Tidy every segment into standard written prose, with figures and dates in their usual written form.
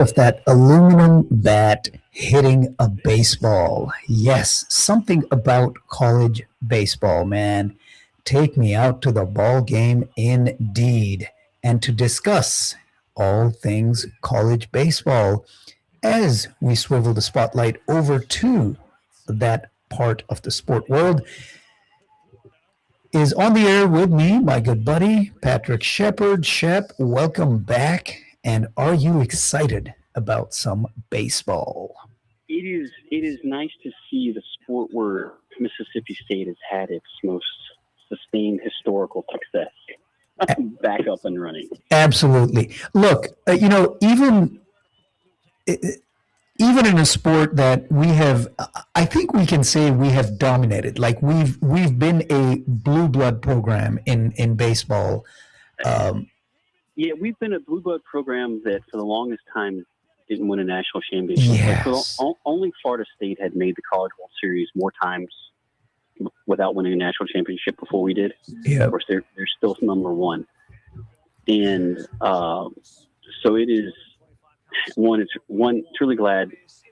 Of that aluminum bat hitting a baseball. Yes, something about college baseball, man. Take me out to the ball game indeed. And to discuss all things college baseball as we swivel the spotlight over to that part of the sport world is on the air with me, my good buddy, Patrick Shepard. Shep, welcome back. And are you excited about some baseball? It is nice to see the sport where Mississippi State has had its most sustained historical success back up and running. Absolutely. Look, even in a sport that we have, I think we can say we have dominated. Like we've been a blue blood program in baseball. Um, Yeah, we've been a blue blood program that for the longest time didn't win a national championship. yes. Only Florida State had made the College World Series more times without winning a national championship before we did. Yeah. Of course, they're still number one, and so it is one. It's one. Truly glad.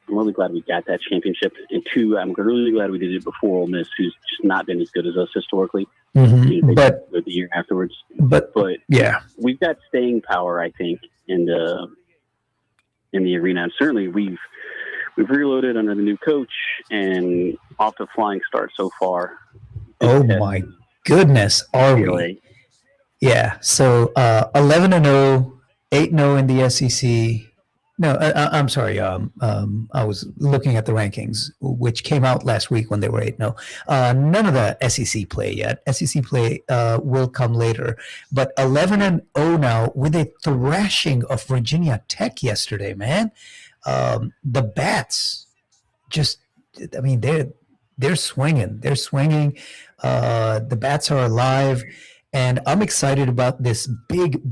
I'm really glad we got that championship, and two, I'm really glad we did it before Ole Miss, who's just not been as good as us historically. Mm-hmm. But the year afterwards, but yeah, we've got staying power, I think, in the arena, and certainly we've reloaded under the new coach and off to a flying start so far. oh my goodness, are we? Yeah. So 11-0, 8-0 in the SEC. No, I'm sorry. I was looking at the rankings, which came out last week when they were 8-0. None of the SEC play yet. SEC play will come later. But 11-0 now with a thrashing of Virginia Tech yesterday, man. The Bats just, I mean, they're swinging. They're swinging. The Bats are alive. And I'm excited about this big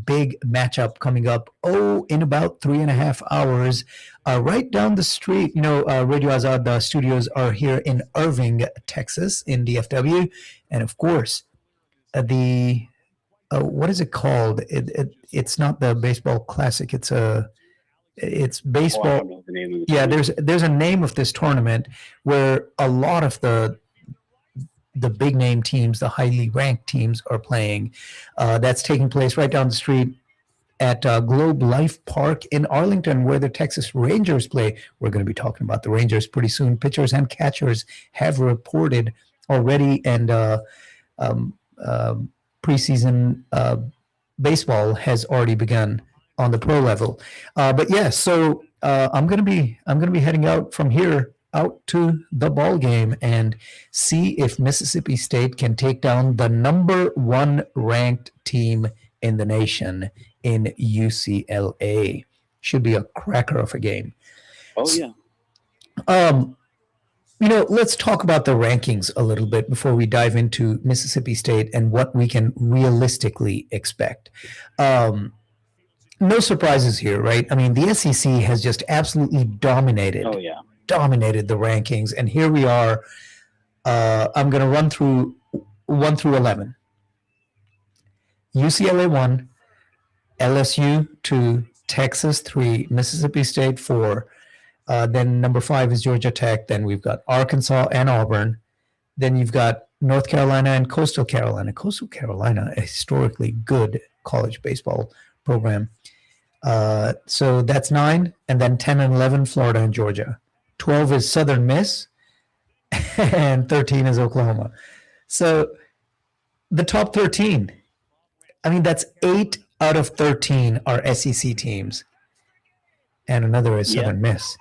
matchup coming up. Oh, in about 3.5 hours, right down the street. Radio Azad studios are here in Irving, Texas, in DFW, and of course, the what is it called? It's not the baseball classic. It's baseball. I don't know the name of it. Yeah, there's a name of this tournament where a lot of the big name teams, the highly ranked teams are playing. That's taking place right down the street at Globe Life Park in Arlington, where the Texas Rangers play. We're going to be talking about the Rangers pretty soon. Pitchers and catchers have reported already, and preseason baseball has already begun on the pro level. But yeah, so I'm going to be heading out from here out to the ball game and see if Mississippi State can take down the number 1 ranked team in the nation in UCLA. Should be a cracker of a game. Oh yeah. Let's talk about the rankings a little bit before we dive into Mississippi State and what we can realistically expect. No surprises here, right? I mean, the SEC has just absolutely dominated. Oh yeah. Dominated the rankings, and here we are. I'm going to run through 1 through 11. UCLA 1, LSU 2, Texas 3, Mississippi State 4. Then number 5 is Georgia Tech. Then we've got Arkansas and Auburn. Then you've got North Carolina and Coastal Carolina. Coastal Carolina, a historically good college baseball program. So that's 9, and then 10 and 11, Florida and Georgia. 12 is Southern Miss, and 13 is Oklahoma. So the top 13, I mean, that's 8 out of 13 are SEC teams, and another is Southern Miss.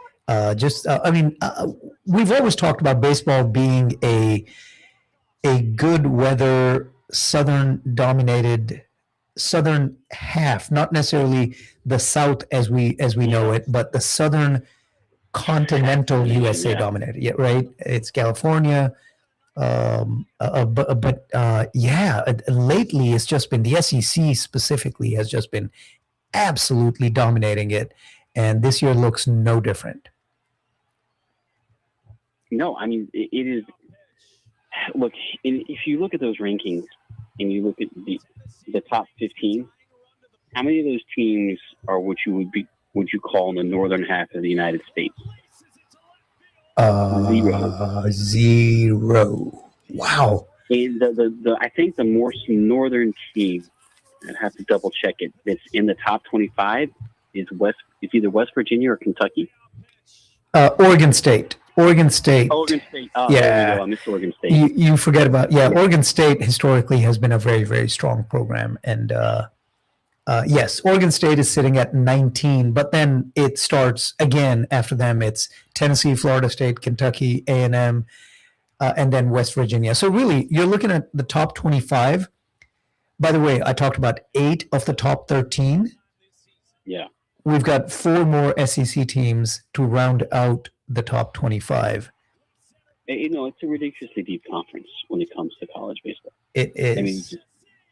We've always talked about baseball being a good weather, Southern-dominated Southern half, not necessarily the South as we know it, but the Southern continental USA dominated. Yeah, right. It's California, but lately it's just been the SEC specifically has just been absolutely dominating it, and this year looks no different. No, I mean it is. Look, if you look at those rankings and you look at the top 15, how many of those teams are what you would would you call in the northern half of the United States? Zero. Wow. And I think the more northern team, I'd have to double check it, that's in the top 25 is either West Virginia or Kentucky. Oregon State. Oregon State. Oregon State. Oh, yeah. There we go. I missed Oregon State. You forget about, Oregon State historically has been a very, very strong program. And yes, Oregon State is sitting at 19, but then it starts again after them. It's Tennessee, Florida State, Kentucky, A&M, and then West Virginia. So really, you're looking at the top 25. By the way, I talked about 8 of the top 13. Yeah. We've got 4 more SEC teams to round out the top 25. It's a ridiculously deep conference when it comes to college baseball. It is. I mean,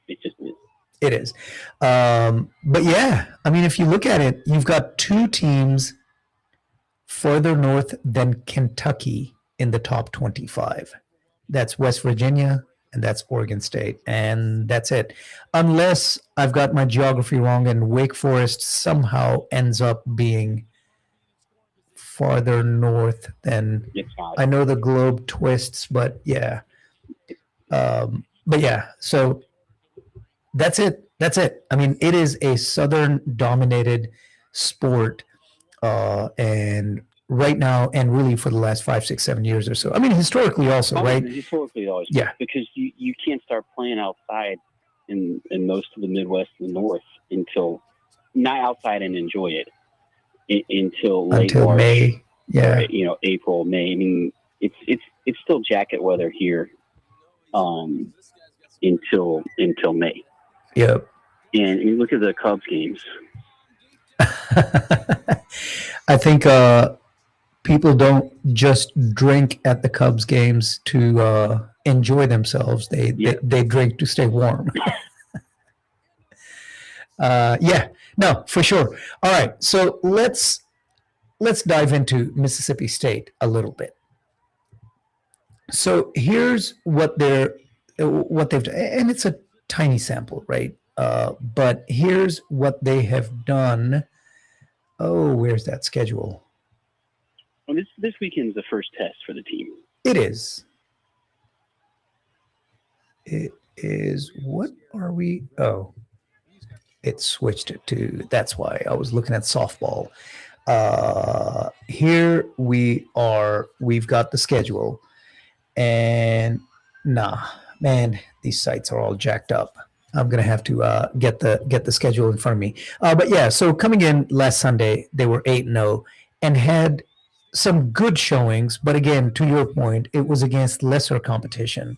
it just is. It is. But yeah, I mean, if you look at it, you've got 2 teams further north than Kentucky in the top 25. That's West Virginia and that's Oregon State. And that's it. Unless I've got my geography wrong and Wake Forest somehow ends up being farther north than, I know the globe twists, but yeah. But yeah, so that's it. That's it. I mean, it is a Southern dominated sport. And right now, and really for the last 5, 6, 7 years or so. I mean, historically also, right? Historically always. Yeah. Because you can't start playing outside in most of the Midwest and the North until, not outside and enjoy it, until late March, May. Yeah. Or, April, May. I mean, it's still jacket weather here until May. Yep. And you look at the Cubs games. I think people don't just drink at the Cubs games to enjoy themselves. They drink to stay warm. No, for sure. All right, so let's dive into Mississippi State a little bit. So here's what they've done, and it's a tiny sample, right? But here's what they have done. Oh, where's that schedule? Well, this weekend's the first test for the team. It is. It is. What are we? Oh, it switched it to. That's why I was looking at softball. Here we are. We've got the schedule, and man, these sites are all jacked up. I'm gonna have to get the schedule in front of me. But yeah, so coming in last Sunday, they were 8-0 and had some good showings. But again, to your point, it was against lesser competition.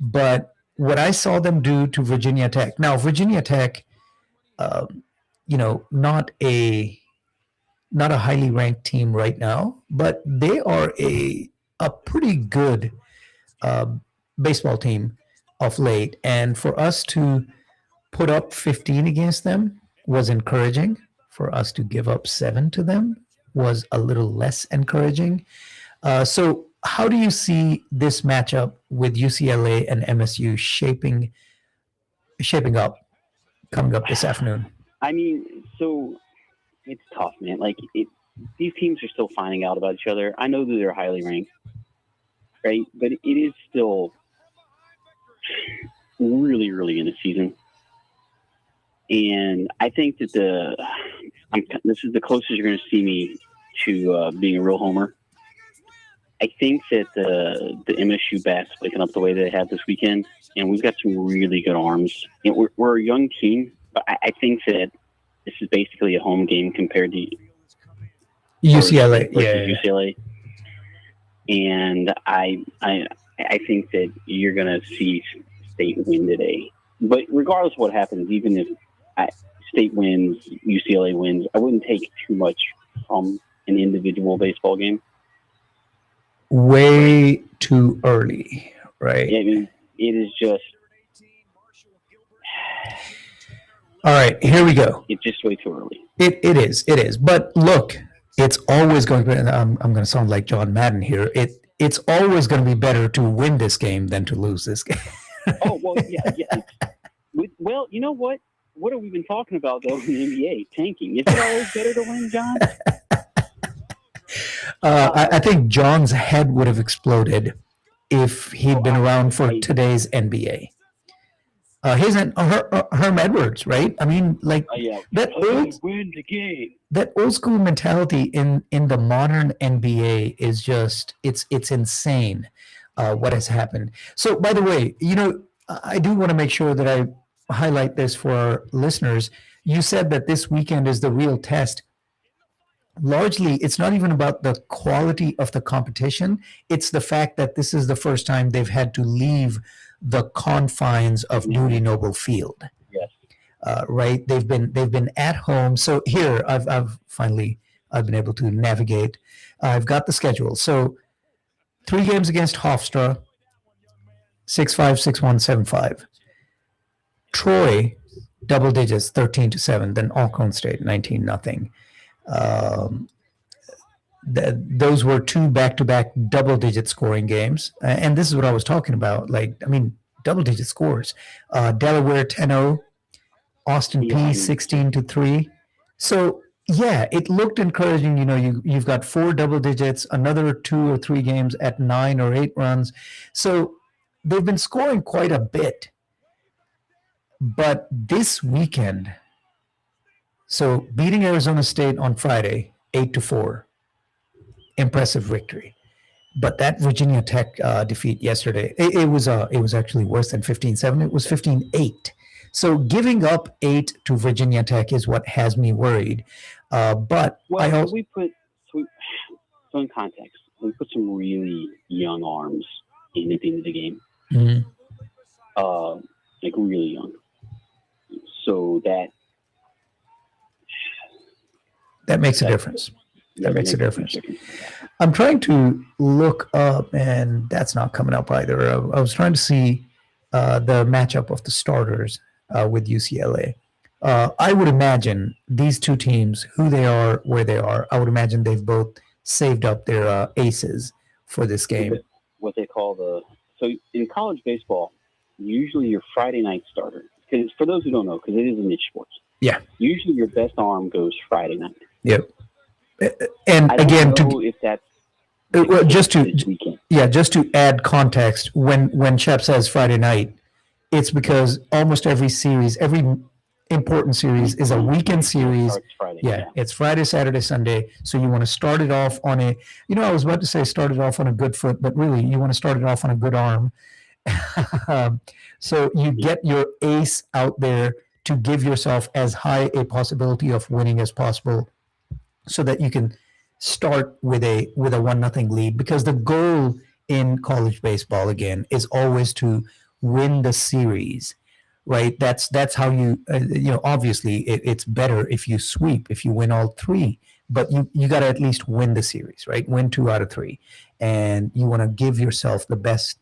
But what I saw them do to Virginia Tech. Now, Virginia Tech, not a highly ranked team right now, but they are a pretty good baseball team of late, and for us to put up 15 against them was encouraging. For us to give up 7 to them was a little less encouraging. So how do you see this matchup with UCLA and MSU shaping up coming up this afternoon? I mean, so it's tough, man. Like, these teams are still finding out about each other. I know that they're highly ranked, right? But it is still really early in the season. And I think that this is the closest you're going to see me to being a real homer. I think that the MSU bats waking up the way they have this weekend, and we've got some really good arms. And we're a young team, but I think that this is basically a home game compared to UCLA. UCLA. And I think that you're going to see State win today. But regardless of what happens, even if State wins, UCLA wins, I wouldn't take too much from an individual baseball game. Way too early, right? Yeah, I mean, it is just. All right, here we go. It's just way too early. It is. But look, it's always going to be. I'm going to sound like John Madden here. It's always going to be better to win this game than to lose this game. Oh well, yeah. Well, you know what? what have we been talking about though in the NBA? Tanking. Is it always better to win, John? I think John's head would have exploded if he'd been around for today's NBA. Herm Edwards, right? I mean, like that win the game. That old school mentality in the modern NBA is just it's insane. What has happened? So, by the way, I do want to make sure that I highlight this for our listeners. You said that this weekend is the real test. Largely, it's not even about the quality of the competition. It's the fact that this is the first time they've had to leave the confines of Duty Noble Field. Yes. Right. They've been at home. So here I've finally been able to navigate. I've got the schedule. So 3 games against Hofstra, 6-5, 6-1, 7-5. Troy, double digits, 13-7. Then Alcorn State, 19-0. Those were 2 back-to-back double-digit scoring games, and this is what I was talking about. Double-digit scores. Delaware 10-0, Austin P 16-3. So yeah, it looked encouraging. You've got 4 double digits, another 2 or 3 games at 9 or 8 runs. So they've been scoring quite a bit. But this weekend, so beating Arizona State on Friday, 8-4, impressive victory. But that Virginia Tech defeat yesterday, it was actually worse than 15-7. It was 15-8. So giving up 8 to Virginia Tech is what has me worried. But in context, we put some really young arms into the game. Mm-hmm. Like really young. So that makes a difference. That makes a difference. I'm trying to look up, and that's not coming up either. I was trying to see the matchup of the starters with UCLA. I would imagine these two teams, who they are, where they are, I would imagine they've both saved up their aces for this game. What they call so in college baseball, usually your Friday night starter, because for those who don't know, because it is a niche sport. Yeah. Usually your best arm goes Friday night. Yep. And I don't again, know if that's just to add context, when Shep says Friday night, it's because almost every series, every important series is a weekend series. Friday, it's Friday, Saturday, Sunday. So you want to start it off on I was about to say start it off on a good foot, but really you want to start it off on a good arm. So you get your ace out there to give yourself as high a possibility of winning as possible, so that you can start with a 1-0 lead, because the goal in college baseball again is always to win the series, right? That's how you obviously it's better if you sweep, if you win all 3, but you got to at least win the series, right? Win 2 out of 3, and you want to give yourself the best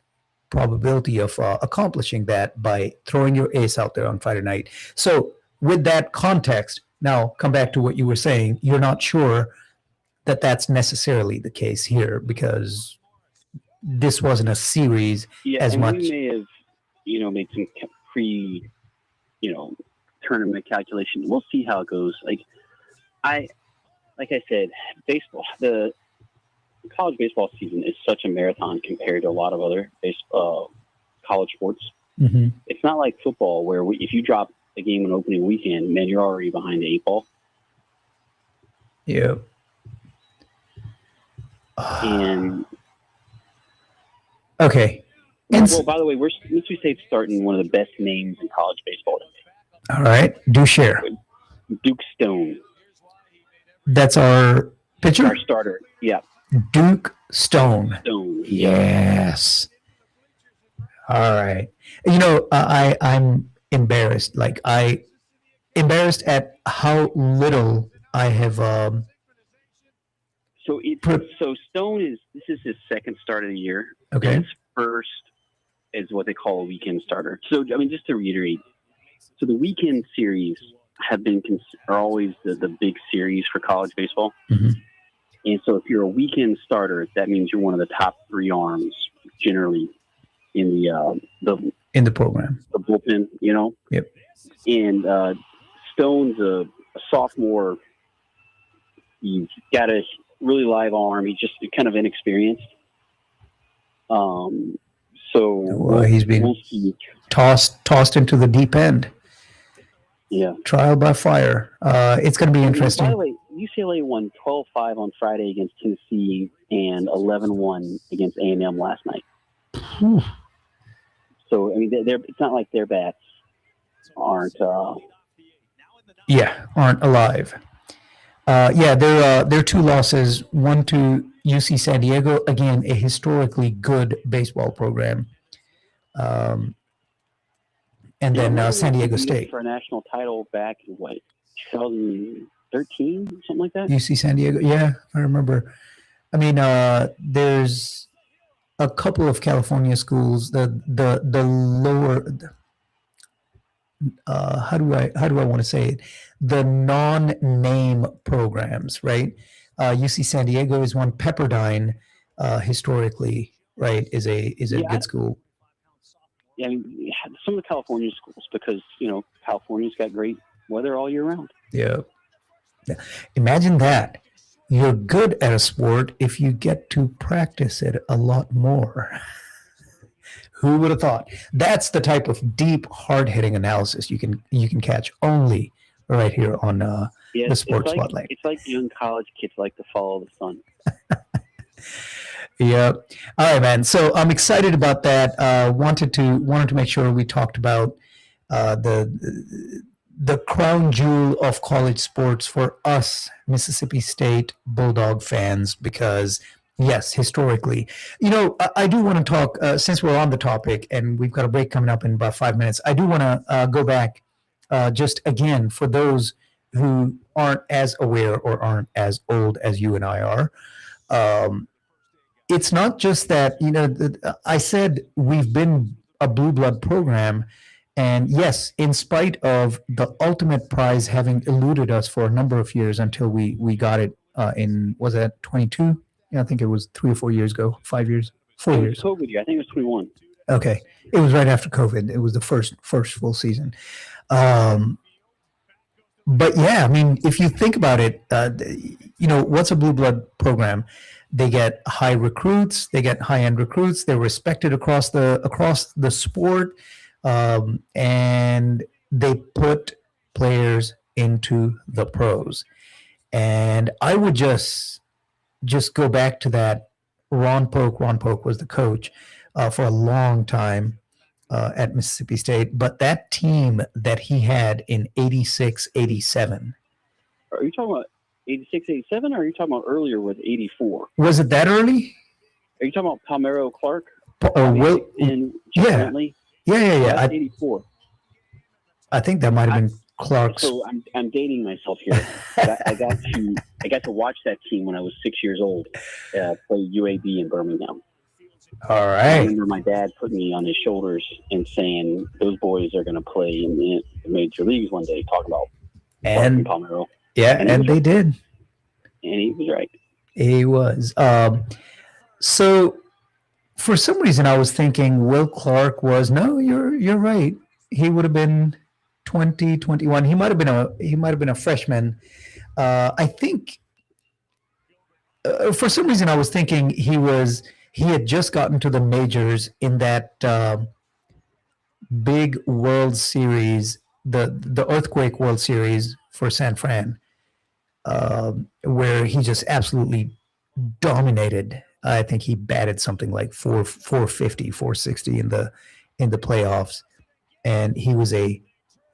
probability of accomplishing that by throwing your ace out there on Friday night. So with that context, now come back to what you were saying. You're not sure that that's necessarily the case here, because this wasn't a series as much. We may have, made some tournament calculation. We'll see how it goes. Like I said, baseball, the college baseball season is such a marathon compared to a lot of other college sports. Mm-hmm. It's not like football where if you drop a game on opening weekend, man, you're already behind the 8 ball. Yeah. And okay. Well, by the way, Mississippi State's starting one of the best names in college baseball today. All right. Do share. Duke Stone. That's our pitcher? Our starter. Yeah. Duke Stone. Stone. Yes. All right. I'm embarrassed. Embarrassed at how little I have. So Stone this is his second start of the year. Okay. His first is what they call a weekend starter. So just to reiterate, so the weekend series are always the big series for college baseball. Mm-hmm. And so if you're a weekend starter, that means you're one of the top 3 arms generally in the in the program. The bullpen, you know. Yep. And Stone's a sophomore. He's got a really live arm. He's just kind of inexperienced. So he's being tossed into the deep end. Yeah. Trial by fire. It's going to be interesting. By the way, UCLA won 12-5 on Friday against Tennessee and 11-1 against A&M last night. Whew. So, I mean, it's not like their bats aren't alive. Their two losses, one to UC San Diego, again, a historically good baseball program. And then San Diego State. For a national title back in, 2013, something like that? UC San Diego, yeah, I remember. I mean, there's a couple of California schools, the lower, how do I want to say it? The non-name programs, right? UC San Diego is one. Pepperdine, historically, right, is a good school. Yeah, I mean, some of the California schools, because, California's got great weather all year round. Yeah. Imagine that. You're good at a sport if you get to practice it a lot more. Who would have thought? That's the type of deep, hard-hitting analysis you can catch only right here on the Sports Spotlight. It's like young college kids like to follow the sun. Yeah. All right, man. So I'm excited about that. Wanted to make sure we talked about the crown jewel of college sports for us Mississippi State Bulldog fans, because yes, historically, I do want to talk, since we're on the topic and we've got a break coming up in about 5 minutes. I do want to go back just again for those who aren't as aware or aren't as old as you and I are. It's not just that, I said we've been a blue blood program. And yes, in spite of the ultimate prize having eluded us for a number of years until we got it was that 22? Yeah, I think it was 3 or 4 years ago, 5 years, 4 years. COVID year. I think it was 21. Okay. It was right after COVID. It was the first full season. But yeah, I mean, if you think about it, what's a blue blood program? They get high recruits. They get high-end recruits. They're respected across the sport, and they put players into the pros. And I would just go back to that. Ron Polk was the coach for a long time at Mississippi State. But that team that he had in 86, 87. Are you talking about 86, 87, or are you talking about earlier with 84? Was it that early? Are you talking about Palmero Clark? And yeah. Yeah. 84. I think that might have been Clark's. So I'm dating myself here. I got to watch that team when I was 6 years old play UAB in Birmingham. All right. I remember my dad putting me on his shoulders and saying, "Those boys are going to play in the major leagues one day." Talking about and Palmero. Yeah, and they did. And he was right. He was. So for some reason, I was thinking Will Clark was. No, you're right. He would have been 20, 21. He might have been a freshman. I think for some reason I was thinking he had just gotten to the majors in that big World Series, the Earthquake World Series for San Fran, where he just absolutely dominated. I think he batted something like 450, 460 in the playoffs, and he was a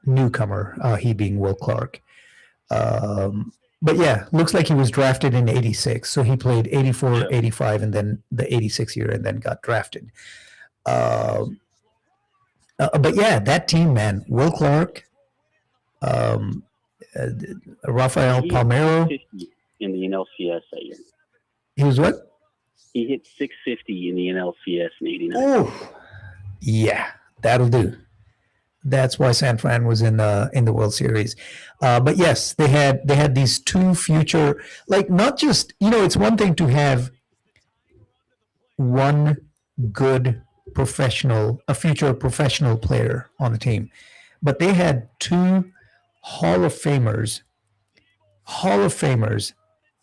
newcomer, he being Will Clark. But yeah, looks like he was drafted in 86. So he played 84, 85, and then the 86 year, and then got drafted. But yeah, that team, man, Will Clark, Rafael Palmero. In the NLCS that year. He was what? He hit 650 in the NLCS in 89. Oh, yeah, that'll do. That's why San Fran was in the World Series. But yes, they had these two future, like, not just, it's one thing to have one good future professional player on the team. But they had two Hall of Famers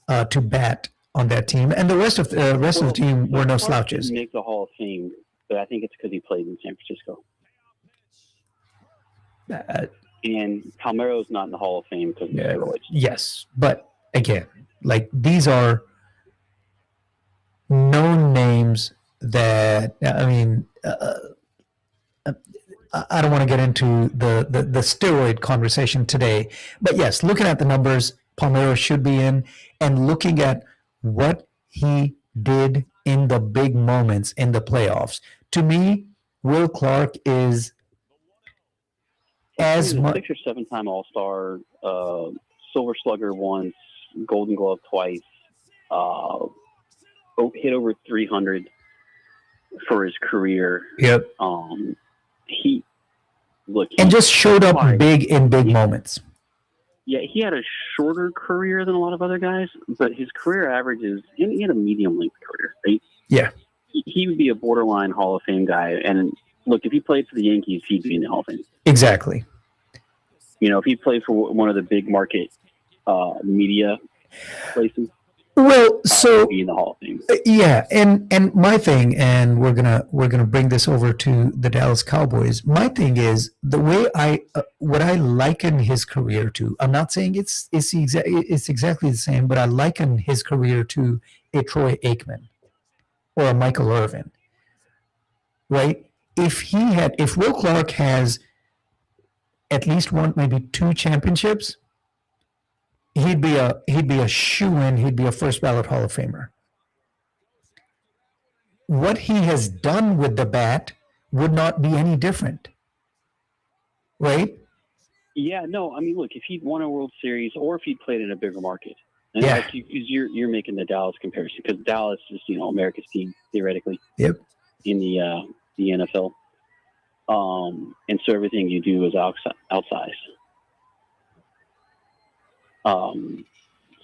to bat on that team, and the rest of the team were no slouches. He make the Hall of Fame, but I think it's because he played in San Francisco. And Palmeiro's not in the Hall of Fame because of steroids. Yes, but again, like these are known names that I mean. I don't want to get into the steroid conversation today, but yes, looking at the numbers, Palmeiro should be in, and looking at what he did in the big moments in the playoffs. To me, Will Clark is as much 6 or 7 time All-Star, Silver Slugger once, Golden Glove twice, hit over 300 for his career. Yep. He just showed up big in big moments. Yeah, he had a shorter career than a lot of other guys, but his career average is he had a medium length career. Right? Yeah, he would be a borderline Hall of Fame guy. And look, if he played for the Yankees, he'd be in the Hall of Fame. Exactly. You know, if he played for one of the big market media places. Well, so in the Hall of Fame. Yeah, and my thing, and we're gonna bring this over to the Dallas Cowboys. My thing is the way what I liken his career to. I'm not saying it's exactly the same, but I liken his career to a Troy Aikman or a Michael Irvin. Right? If Will Clark has at least one, maybe two championships, he'd be a shoo-in. He'd be a first ballot Hall of Famer. What he has done with the bat would not be any different, right? Yeah, no. I mean, look, if he'd won a World Series or if he'd played in a bigger market, and Yeah. like you're making the Dallas comparison because Dallas is America's team theoretically. Yep. In the NFL, and so everything you do is outsized.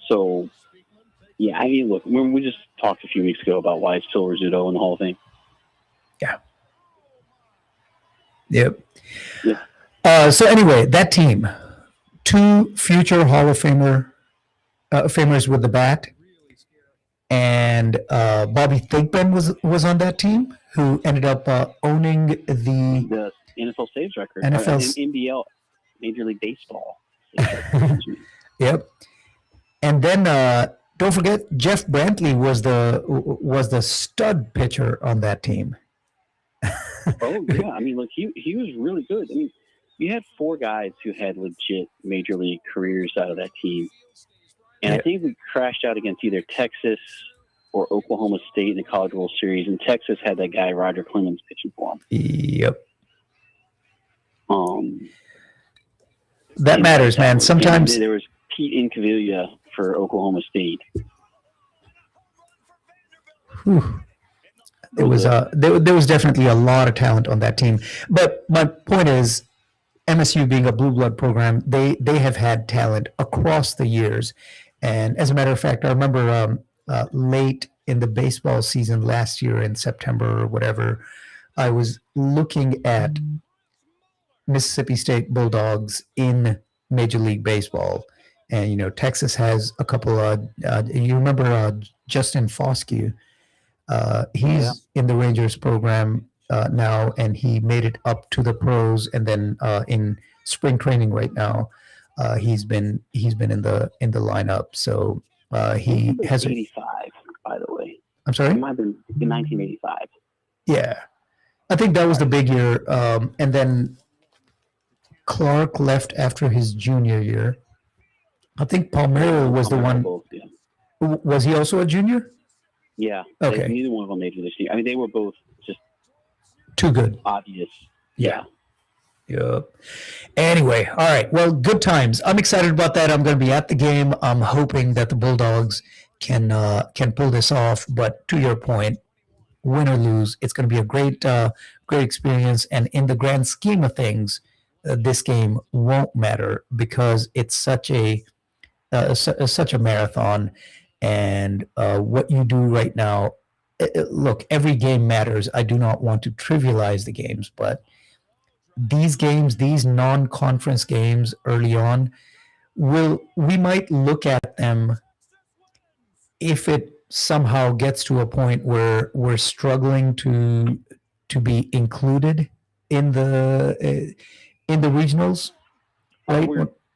So, yeah, I mean, look, we just talked a few weeks ago about why it's Phil Rizzuto in the Hall of Fame. Yeah. Yep. Yeah. So anyway, that team, two future Hall of Famers with the bat, and Bobby Thigpen was on that team, who ended up owning the NFL saves record. NBL, Major League Baseball. Yep. And then don't forget Jeff Brantley was the stud pitcher on that team. Oh yeah, I mean, look, he was really good. I mean, you had 4 guys who had legit major league careers out of that team, and I think we crashed out against either Texas or Oklahoma State in the College World Series, and Texas had that guy Roger Clemens pitching for him. Yep. That matters, man. Sometimes there was Pete Incaviglia for Oklahoma State. Whew. There was definitely a lot of talent on that team. But my point is, MSU being a blue blood program, they have had talent across the years. And as a matter of fact, I remember late in the baseball season last year in September or whatever, I was looking at Mississippi State Bulldogs in Major League Baseball. And, Texas has a couple you remember Justin Foscue? He's in the Rangers program now, and he made it up to the pros. And then in spring training right now, he's been in the lineup. So he has 85, by the way. I'm sorry? It might have been in 1985. Yeah. I think that was the big year. And then Clark left after his junior year. I think Palmeiro was the one. Both, yeah. Was he also a junior? Yeah. Okay. Neither one of them made it this year. I mean, they were both just too good. Obvious. Yeah. Yep. Anyway, all right. Well, good times. I'm excited about that. I'm going to be at the game. I'm hoping that the Bulldogs can pull this off. But to your point, win or lose, it's going to be a great experience. And in the grand scheme of things, this game won't matter because it's such a marathon. And what you do right now look, every game matters. I do not want to trivialize the games, but these games, these non-conference games early on, we might look at them if it somehow gets to a point where we're struggling to be included in the regionals, right?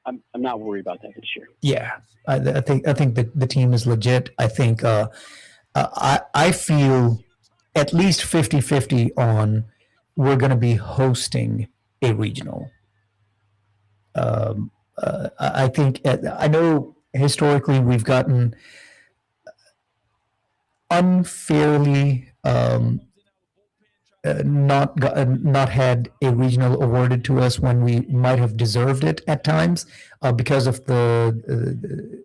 I'm not worried about that this year. Yeah, I think the team is legit. I think I feel at least 50-50 on we're going to be hosting a regional. I think I know historically we've gotten unfairly not had a regional awarded to us when we might have deserved it at times because of the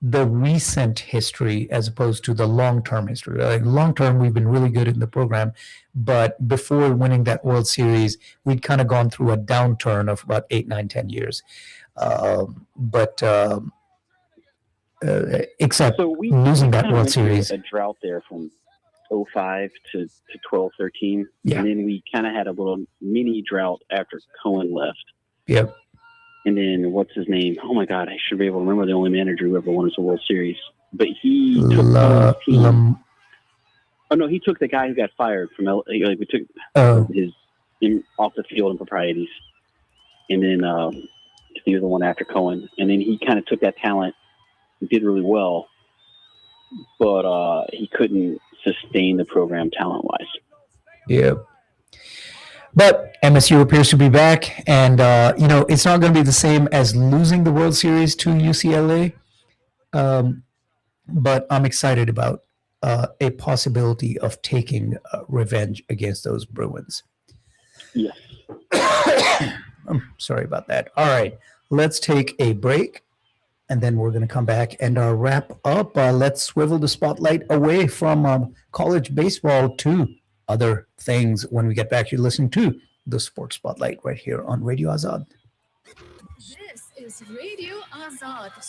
recent history as opposed to the long-term history. Like long-term, we've been really good in the program, but before winning that World Series, we'd kind of gone through a downturn of about 8, 9, 10 years. Except so losing that World Series. A drought there from 05 to 12, 13. Yeah. And then we kind of had a little mini drought after Cohen left. Yep. And then what's his name? Oh my God, I should be able to remember the only manager who ever won us a World Series. But he took Cohen's team. Oh no, he took the guy who got fired from we took his off the field improprieties. And then he was the one after Cohen. And then he kind of took that talent and did really well. But he couldn't sustain the program talent-wise. Yeah. But MSU appears to be back, and it's not going to be the same as losing the World Series to UCLA. But I'm excited about a possibility of taking revenge against those Bruins. Yes. I'm sorry about that. All right, let's take a break. And then we're going to come back and wrap up. Let's swivel the spotlight away from college baseball to other things when we get back. You're listening to the Sports Spotlight right here on Radio Azad. This is Radio Azad.